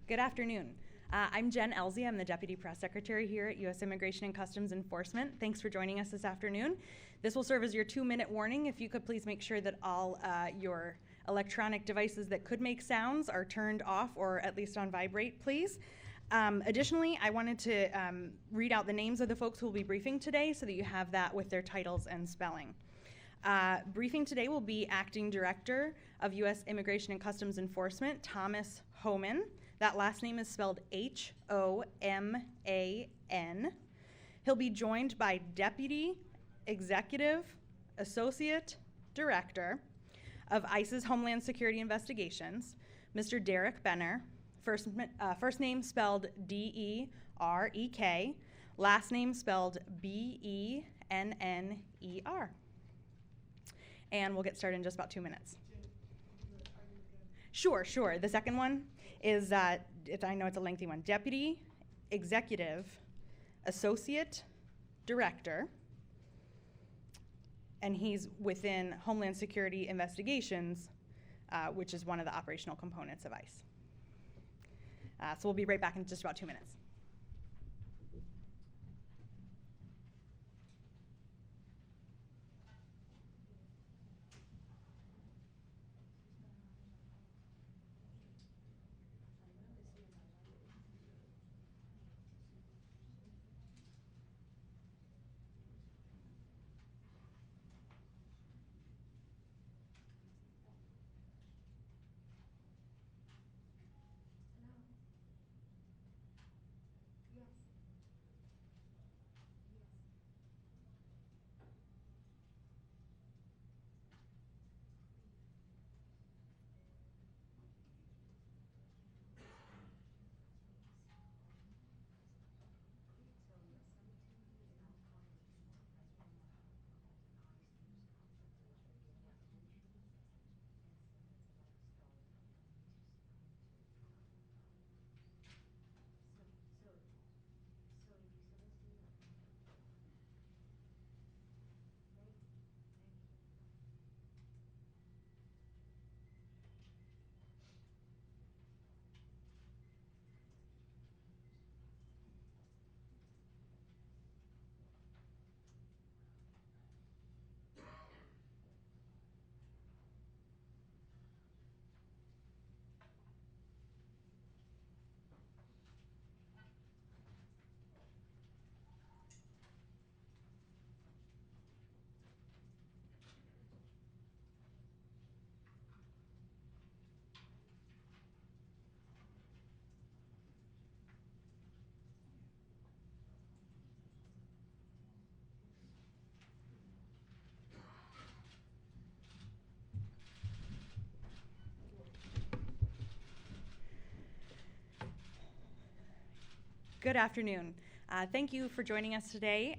Good afternoon. I'm Jen Elsie. I'm the Deputy Press Secretary here at U.S. Immigration and Customs Enforcement. Thanks for joining us this afternoon. This will serve as your 2-minute warning. If you could please make sure that all your electronic devices that could make sounds are turned off or at least on vibrate, please. Additionally, I wanted to read out the names of the folks who will be briefing today so that you have that with their titles and spelling. Briefing today will be Acting Director of U.S. Immigration and Customs Enforcement, Thomas Homan. That last name is spelled Homan. He'll be joined by Deputy Executive Associate Director of ICE's Homeland Security Investigations, Mr. Derek Benner. First name spelled D-E-R-E-K, last name spelled B-E-N-N-E-R. And we'll get started in just about 2 minutes. Sure. The second one is, I know it's a lengthy one, Deputy Executive Associate Director, and he's within Homeland Security Investigations, which is one of the operational components of ICE. So we'll be right back in just about 2 minutes. Good afternoon. Thank you for joining us today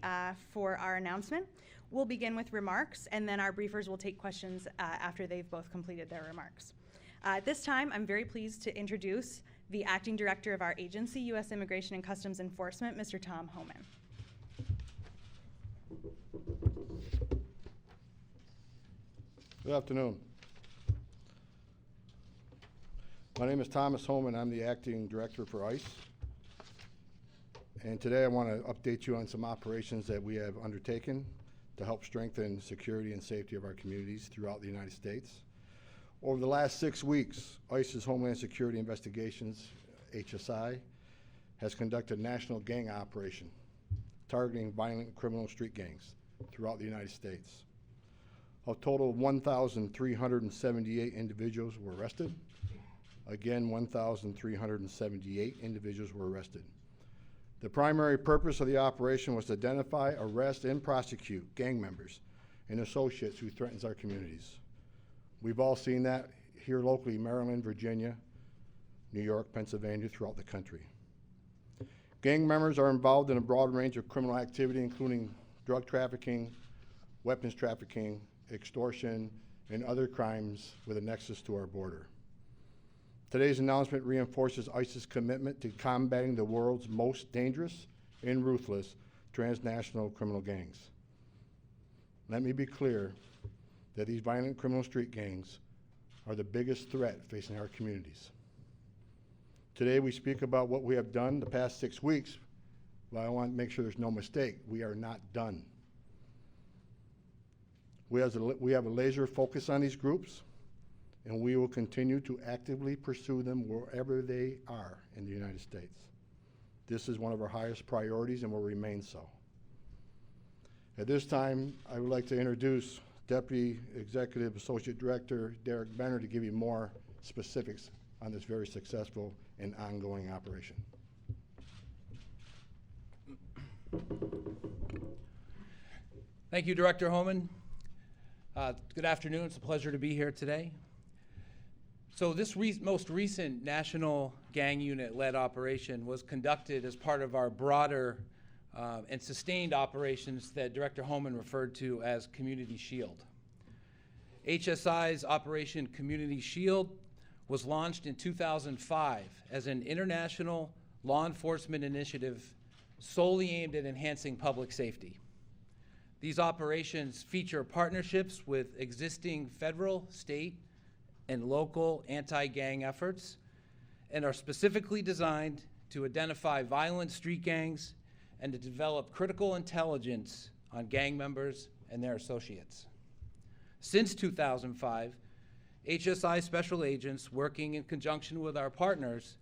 for our announcement. We'll begin with remarks, and then our briefers will take questions after they've both completed their remarks. At this time, I'm very pleased to introduce the Acting Director of our agency, U.S. Immigration and Customs Enforcement, Mr. Tom Homan. Good afternoon. My name is Thomas Homan. I'm the Acting Director for ICE. And today I want to update you on some operations that we have undertaken to help strengthen security and safety of our communities throughout the United States. Over the last 6 weeks, ICE's Homeland Security Investigations, HSI, has conducted a national gang operation targeting violent criminal street gangs throughout the United States. A total of 1,378 individuals were arrested. Again, 1,378 individuals were arrested. The primary purpose of the operation was to identify, arrest, and prosecute gang members and associates who threatens our communities. We've all seen that here locally, Maryland, Virginia, New York, Pennsylvania, throughout the country. Gang members are involved in a broad range of criminal activity, including drug trafficking, weapons trafficking, extortion, and other crimes with a nexus to our border. Today's announcement reinforces ICE's commitment to combating the world's most dangerous and ruthless transnational criminal gangs. Let me be clear that these violent criminal street gangs are the biggest threat facing our communities. Today we speak about what we have done the past 6 weeks, but I want to make sure there's no mistake. We are not done. We have a laser focus on these groups, and we will continue to actively pursue them wherever they are in the United States. This is one of our highest priorities and will remain so. At this time, I would like to introduce Deputy Executive Associate Director Derek Benner to give you more specifics on this very successful and ongoing operation. Thank you, Director Homan. Good afternoon. It's a pleasure to be here today. So this most recent national gang unit-led operation was conducted as part of our broader and sustained operations that Director Homan referred to as Community Shield. HSI's Operation Community Shield was launched in 2005 as an international law enforcement initiative solely aimed at enhancing public safety. These operations feature partnerships with existing federal, state, and local anti-gang efforts and are specifically designed to identify violent street gangs and to develop critical intelligence on gang members and their associates. Since 2005, HSI special agents working in conjunction with our partners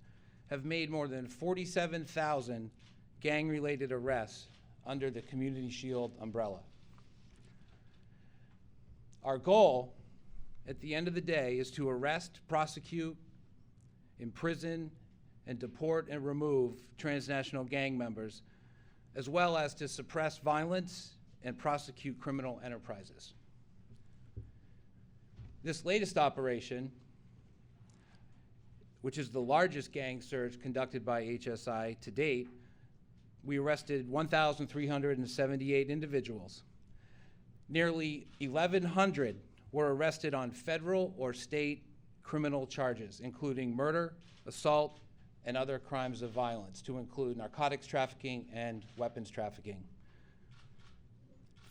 have made more than 47,000 gang-related arrests under the Community Shield umbrella. Our goal at the end of the day is to arrest, prosecute, imprison, and deport and remove transnational gang members, as well as to suppress violence and prosecute criminal enterprises. This latest operation, which is the largest gang search conducted by HSI to date, we arrested 1,378 individuals. Nearly 1,100 were arrested on federal or state criminal charges, including murder, assault, and other crimes of violence, to include narcotics trafficking and weapons trafficking.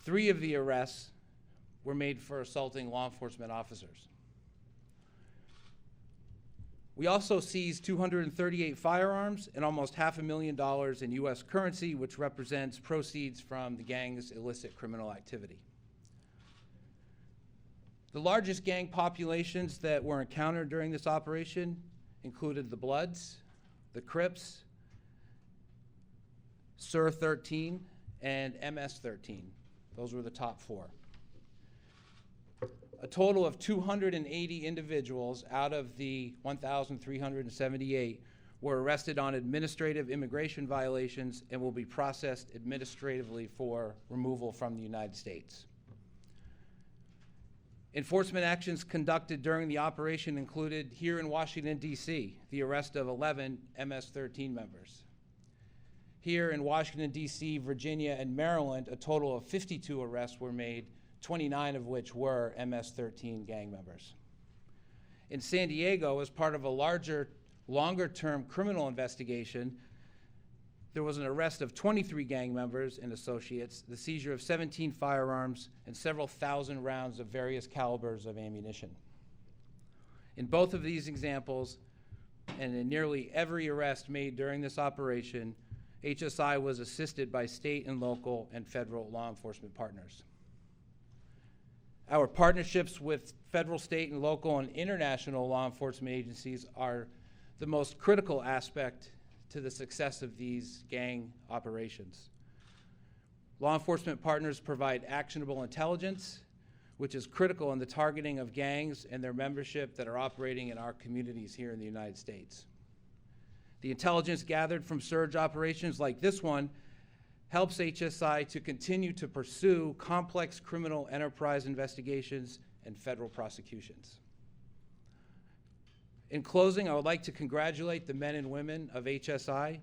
3 of the arrests were made for assaulting law enforcement officers. We also seized 238 firearms and almost $500,000 in U.S. currency, which represents proceeds from the gang's illicit criminal activity. The largest gang populations that were encountered during this operation included the Bloods, the Crips, SIR 13, and MS 13. Those were the top 4. A total of 280 individuals out of the 1,378 were arrested on administrative immigration violations and will be processed administratively for removal from the United States. Enforcement actions conducted during the operation included, here in Washington, D.C., the arrest of 11 MS-13 members. Here in Washington, D.C., Virginia, and Maryland, a total of 52 arrests were made, 29 of which were MS-13 gang members. In San Diego, as part of a larger, longer-term criminal investigation, there was an arrest of 23 gang members and associates, the seizure of 17 firearms, and several thousand rounds of various calibers of ammunition. In both of these examples, and in nearly every arrest made during this operation, HSI was assisted by state and local and federal law enforcement partners. Our partnerships with federal, state, and local and international law enforcement agencies are the most critical aspect to the success of these gang operations. Law enforcement partners provide actionable intelligence, which is critical in the targeting of gangs and their membership that are operating in our communities here in the United States. The intelligence gathered from surge operations like this one helps HSI to continue to pursue complex criminal enterprise investigations and federal prosecutions. In closing, I would like to congratulate the men and women of HSI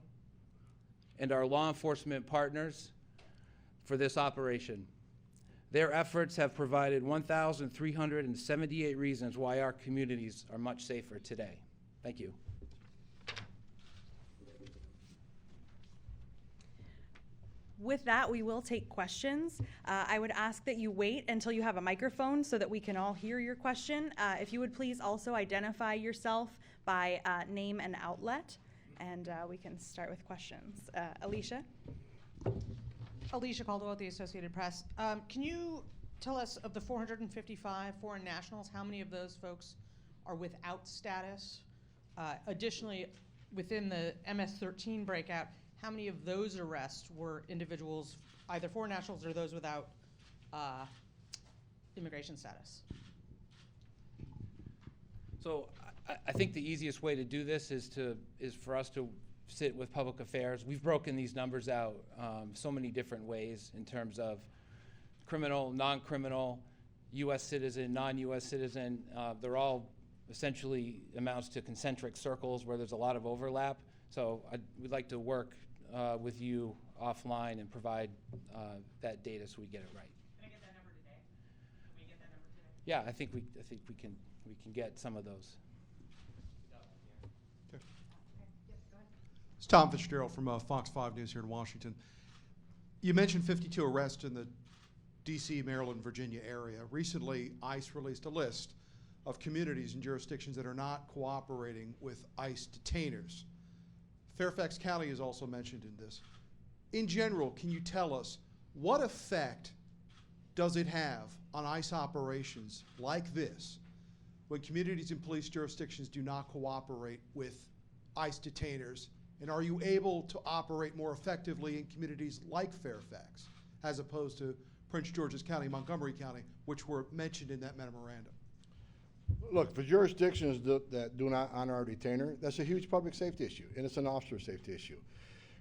and our law enforcement partners for this operation. Their efforts have provided 1,378 reasons why our communities are much safer today. Thank you. With that, we will take questions. I would ask that you wait until you have a microphone so that we can all hear your question. If you would please also identify yourself by name and outlet. and we can start with questions. Alicia? Alicia Caldwell with the Associated Press. Can you tell us, of the 455 foreign nationals, how many of those folks are without status? Additionally, within the MS-13 breakout, how many of those arrests were individuals, either foreign nationals or those without immigration status? So I think the easiest way to do this is for us to sit with public affairs. We've broken these numbers out so many different ways in terms of criminal, non-criminal, U.S. citizen, non-U.S. citizen. They're all essentially amounts to concentric circles where there's a lot of overlap. So we'd like to work with you offline and provide that data so we get it right. Can I get that number today? Can we get that number today? Yeah, I think we can get some of those. It's Tom Fitzgerald from Fox 5 News here in Washington. You mentioned 52 arrests in the D.C., Maryland, Virginia area. Recently, ICE released a list of communities and jurisdictions that are not cooperating with ICE detainers. Fairfax County is also mentioned in this. In general, can you tell us what effect does it have on ICE operations like this when communities and police jurisdictions do not cooperate with ICE detainers? And are you able to operate more effectively in communities like Fairfax as opposed to Prince George's County, Montgomery County, which were mentioned in that memorandum? Look, for jurisdictions that do not honor our detainer, that's a huge public safety issue, and it's an officer safety issue.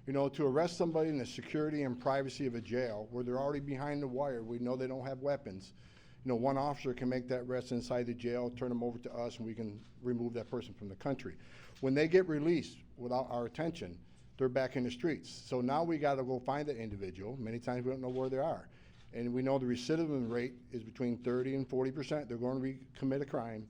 You know, to arrest somebody in the security and privacy of a jail where they're already behind the wire, we know they don't have weapons. You know, one officer can make that arrest inside the jail, turn them over to us, and we can remove that person from the country. When they get released without our attention, they're back in the streets. So now we got to go find that individual. Many times we don't know where they are. And we know the recidivism rate is between 30 and 40%. They're going to commit a crime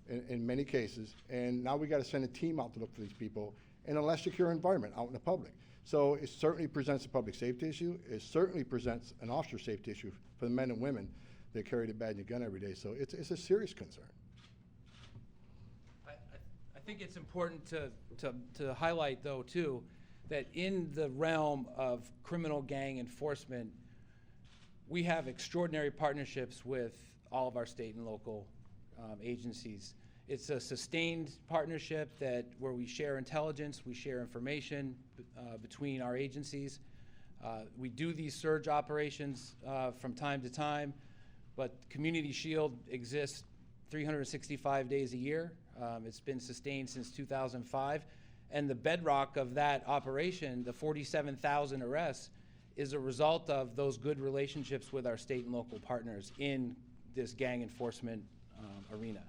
in many cases. And now we got to send a team out to look for these people in a less secure environment out in the public. So it certainly presents a public safety issue. It certainly presents an officer safety issue for the men and women that carry the badge and gun every day. So it's a serious concern. I think it's important to highlight, though, too, that in the realm of criminal gang enforcement, we have extraordinary partnerships with all of our state and local agencies. It's a sustained partnership where we share intelligence, we share information between our agencies. We do these surge operations from time to time, but Community Shield exists 365 days a year. It's been sustained since 2005. And the bedrock of that operation, the 47,000 arrests, is a result of those good relationships with our state and local partners in this gang enforcement arena.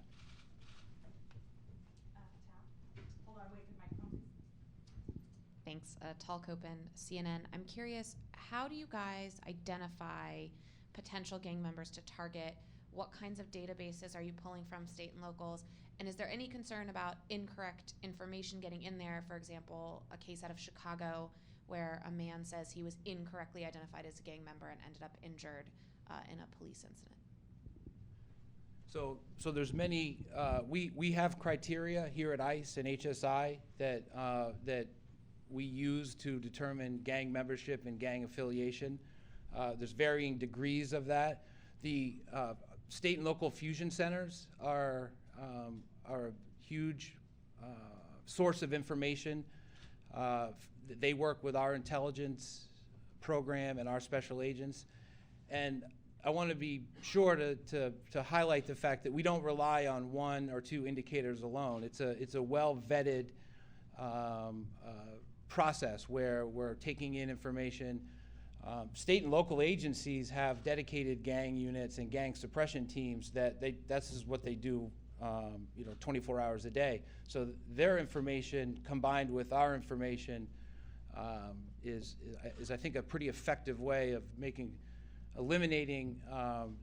Thanks. Tal Copen, CNN. I'm curious, how do you guys identify potential gang members to target? What kinds of databases are you pulling from state and locals? And is there any concern about incorrect information getting in there? For example, a case out of Chicago where a man says he was incorrectly identified as a gang member and ended up injured in a police incident. So there's many, we have criteria here at ICE and HSI that we use to determine gang membership and gang affiliation. There's varying degrees of that. The state and local fusion centers are a huge source of information. They work with our intelligence program and our special agents. And I want to be sure to highlight the fact that we don't rely on one or two indicators alone. It's a well-vetted process where we're taking in information. State and local agencies have dedicated gang units and gang suppression teams that's just what they do 24 hours a day. So their information combined with our information is I think a pretty effective way of eliminating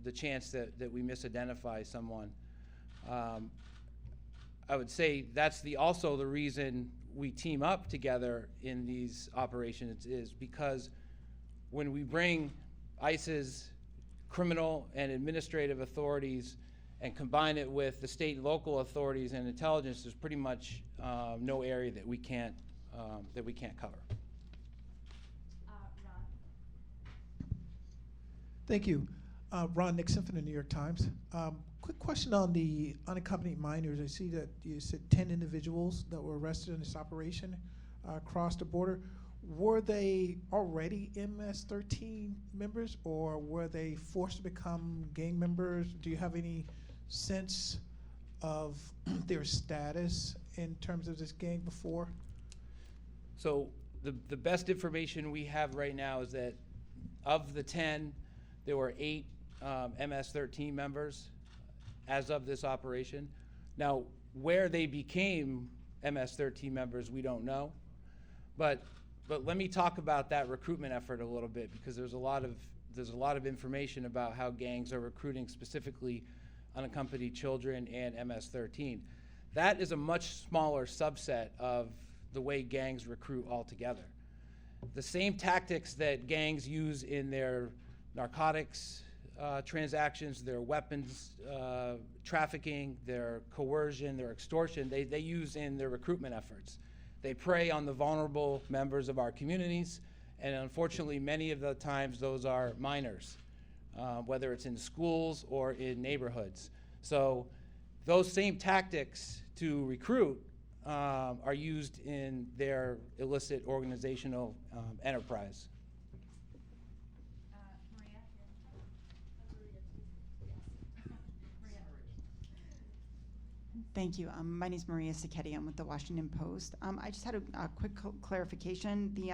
the chance that we misidentify someone. I would say that's also the reason we team up together in these operations, is because when we bring ICE's criminal and administrative authorities and combine it with the state and local authorities and intelligence, there's pretty much no area that we can't cover. Thank you. Ron Nixon from the New York Times. Quick question on the unaccompanied minors. I see that you said 10 individuals that were arrested in this operation across the border. Were they already MS-13 members, or were they forced to become gang members? Do you have any sense of their status in terms of this gang before? So the best information we have right now is that of the 10, there were 8 MS-13 members as of this operation. Now, where they became MS-13 members, we don't know. But let me talk about that recruitment effort a little bit, because there's a lot of information about how gangs are recruiting specifically unaccompanied children and MS-13. That is a much smaller subset of the way gangs recruit altogether. The same tactics that gangs use in their narcotics transactions, their weapons trafficking, their coercion, their extortion, they use in their recruitment efforts. They prey on the vulnerable members of our communities, and unfortunately many of the times those are minors, whether it's in schools or in neighborhoods. So those same tactics to recruit are used in their illicit organizational enterprise. Thank you. My name is Maria Sacchetti. I'm with the Washington Post. I just had a quick clarification. The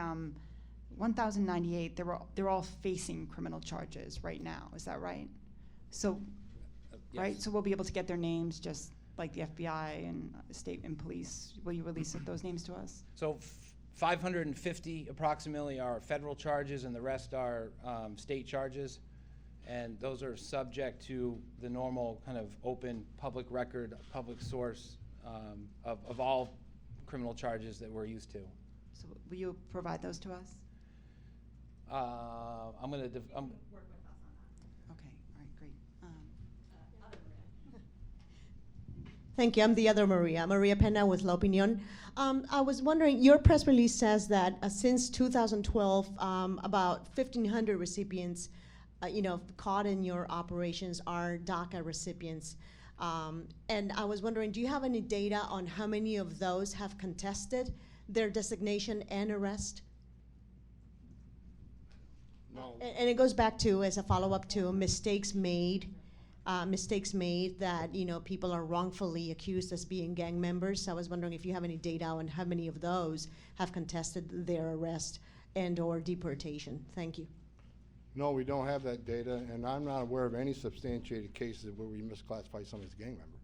1,098, they're all facing criminal charges right now. Is that right? So, Yes. right? So we'll be able to get their names, just like the FBI and state and police. Will you release those names to us? So 550 approximately are federal charges, and the rest are state charges. And those are subject to the normal kind of open public record, public source of all criminal charges that we're used to. So will you provide those to us? I'm going to Okay, all right, great. Thank you. I'm the other Maria, Maria Pena with La Opinión. I was wondering, your press release says that since 2012, about 1,500 recipients caught in your operations are DACA recipients. And I was wondering, do you have any data on how many of those have contested their designation and arrest? No. And it goes back to, as a follow-up to mistakes made that, people are wrongfully accused as being gang members. So I was wondering if you have any data on how many of those have contested their arrest and or deportation. Thank you. No, we don't have that data, and I'm not aware of any substantiated cases where we misclassify someone as a gang member.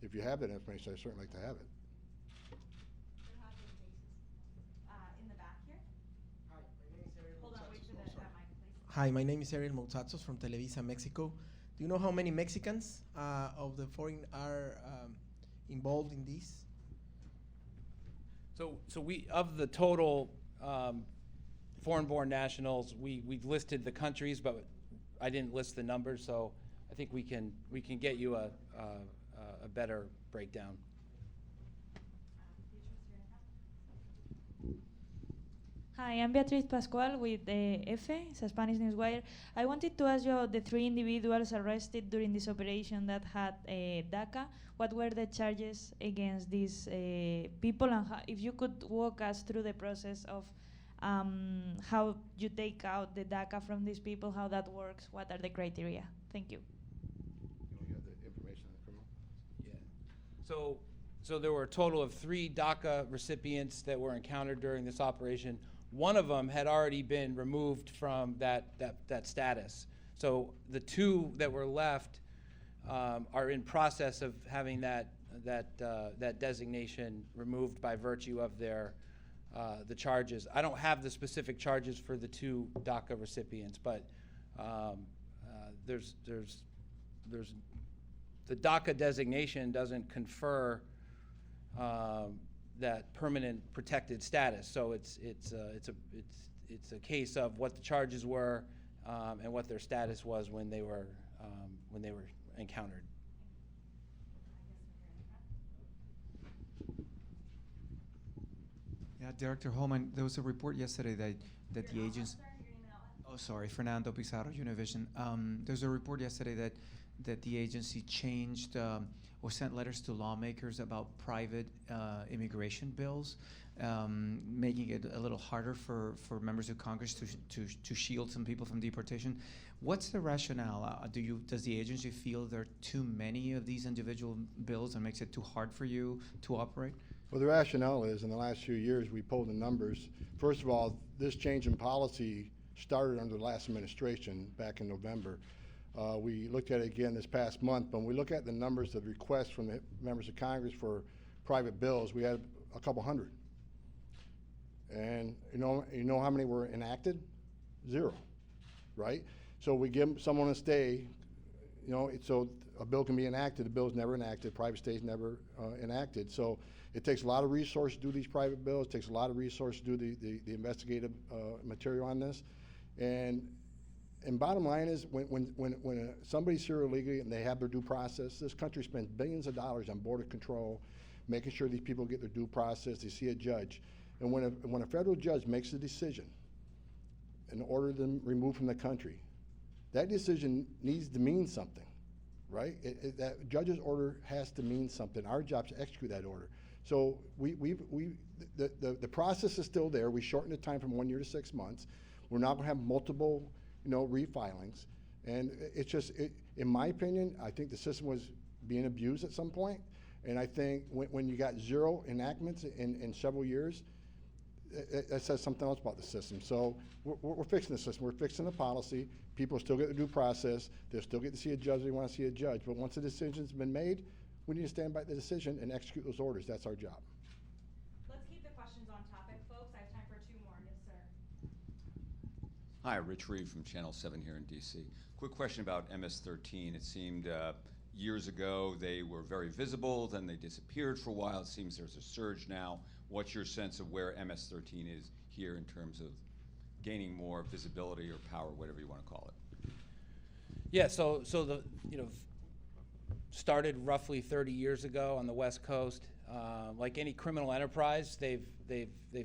If you have that information, I'd certainly like to have it. In the back here? Hi, my name is Ariel Moutazos from Televisa, Mexico. Do you know how many Mexicans of the foreign are involved in this? So we, of the total foreign-born nationals, we've listed the countries, but I didn't list the numbers, so I think we can get you a better breakdown. Hi, I'm Beatriz Pascual with EFE, it's a Spanish newswire. I wanted to ask you about the 3 individuals arrested during this operation that had DACA. What were the charges against these people, and if you could walk us through the process of how you take out the DACA from these people, how that works, what are the criteria? Thank you. You have the information on the criminal? Yeah. So there were a total of 3 DACA recipients that were encountered during this operation. One of them had already been removed from that status. So the 2 that were left are in process of having that designation removed by virtue of their the charges. I don't have the specific charges for the 2 DACA recipients, but there's the DACA designation doesn't confer that permanent protected status. So it's a case of what the charges were and what their status was when they were encountered. Yeah, Yeah, Director Holman, there was a report yesterday that the agency. Oh, sorry, Fernando Pizarro, Univision. There's a report yesterday that the agency changed or sent letters to lawmakers about private immigration bills, making it a little harder for members of Congress to shield some people from deportation. What's the rationale? Does the agency feel there are too many of these individual bills and makes it too hard for you to operate? Well, the rationale is in the last few years we pulled the numbers. First of all, this change in policy started under the last administration back in November. We looked at it again this past month, but when we look at the numbers of requests from the members of Congress for private bills, we had a couple hundred. And you know how many were enacted? 0, right? So we give someone a stay, so a bill can be enacted, the bill's never enacted, private stay's never enacted. So it takes a lot of resources to do these private bills, it takes a lot of resources to do the investigative material on this. And bottom line is, when somebody's here illegally and they have their due process, this country spends billions of dollars on border control, making sure these people get their due process, they see a judge. And when a federal judge makes a decision and order them removed from the country, that decision needs to mean something, right? That judge's order has to mean something. Our job is to execute that order. So the process is still there. We shortened the time from 1 year to 6 months. We're not going to have multiple, refilings, and it's just, in my opinion, I think the system was being abused at some point, and I think when you got 0 enactments in several years, that says something else about the system. So we're fixing the system. We're fixing the policy. People still get the due process. They'll still get to see a judge if they want to see a judge. But once the decision's been made, we need to stand by the decision and execute those orders. That's our job. Let's keep the questions on topic, folks. I have time for 2 more. Yes, sir. Hi, Rich Reed from Channel 7 here in DC. Quick question about MS-13. It seemed years ago they were very visible, then they disappeared for a while. It seems there's a surge now. What's your sense of where MS-13 is here in terms of gaining more visibility or power, whatever you want to call it? Yeah, so the started roughly 30 years ago on the West Coast. Like any criminal enterprise, they've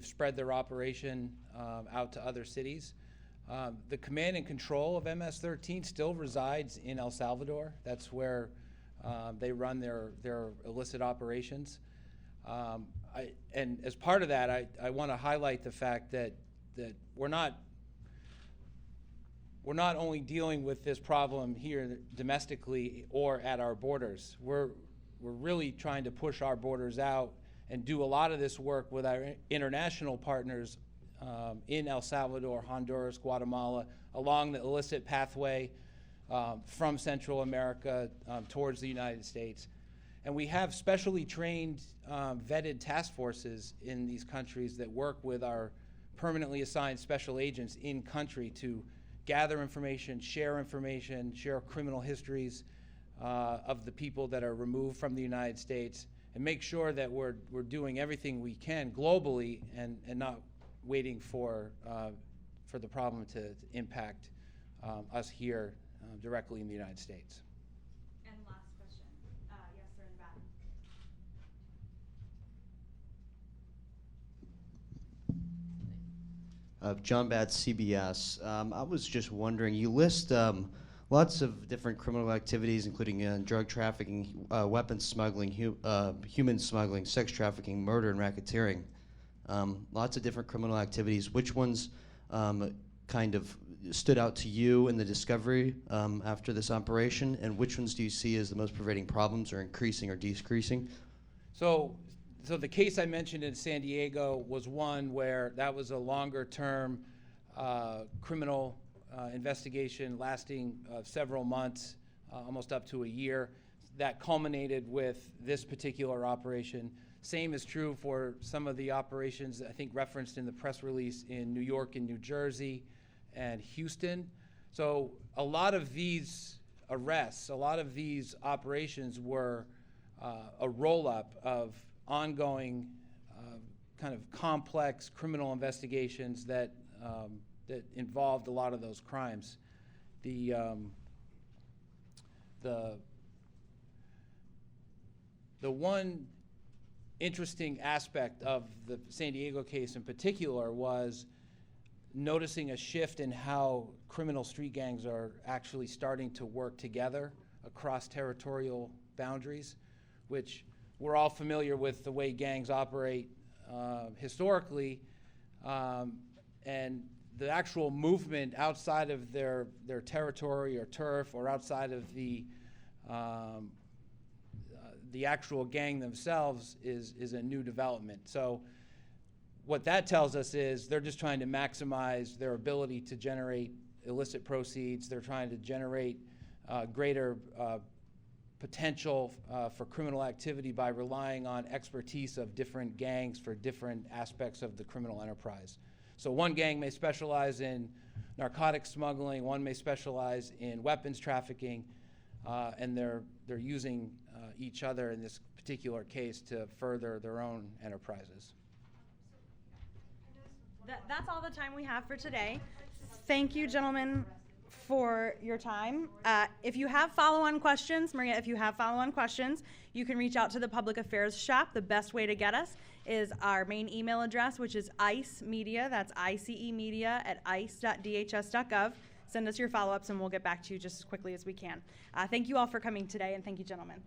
spread their operation out to other cities. The command and control of MS-13 still resides in El Salvador. That's where they run their illicit operations. And as part of that, I want to highlight the fact that we're not only dealing with this problem here domestically or at our borders. We're really trying to push our borders out and do a lot of this work with our international partners in El Salvador, Honduras, Guatemala, along the illicit pathway from Central America towards the United States. And we have specially trained, vetted task forces in these countries that work with our permanently assigned special agents in country to gather information, share criminal histories of the people that are removed from the United States, and make sure that we're doing everything we can globally and not waiting for the problem to impact us here directly in the United States. And last question. Yes, sir, in the back. John Batts, CBS. I was just wondering, you list lots of different criminal activities, including drug trafficking, weapons smuggling, human smuggling, sex trafficking, murder, and racketeering. Lots of different criminal activities. Which ones kind of stood out to you in the discovery after this operation, and which ones do you see as the most pervading problems, or increasing or decreasing? So the case I mentioned in San Diego was one where that was a longer-term criminal investigation lasting several months, almost up to a year, that culminated with this particular operation. Same is true for some of the operations, I think, referenced in the press release in New York and New Jersey and Houston. So a lot of these arrests, a lot of these operations were a roll-up of ongoing kind of complex criminal investigations that involved a lot of those crimes. The one interesting aspect of the San Diego case in particular was noticing a shift in how criminal street gangs are actually starting to work together across territorial boundaries, which we're all familiar with the way gangs operate historically, and the actual movement outside of their territory or turf or outside of the actual gang themselves is a new development. So what that tells us is they're just trying to maximize their ability to generate illicit proceeds. They're trying to generate greater potential for criminal activity by relying on expertise of different gangs for different aspects of the criminal enterprise. So one gang may specialize in narcotics smuggling, one may specialize in weapons trafficking, and they're using each other in this particular case to further their own enterprises. That's all the time we have for today. Thank you, gentlemen, for your time. If you have follow-on questions, Maria, if you have follow-on questions, you can reach out to the Public Affairs Shop. The best way to get us is our main email address, which is icemedia, that's ICE media at ice.dhs.gov. Send us your follow-ups and we'll get back to you just as quickly as we can. Thank you all for coming today, and thank you, gentlemen.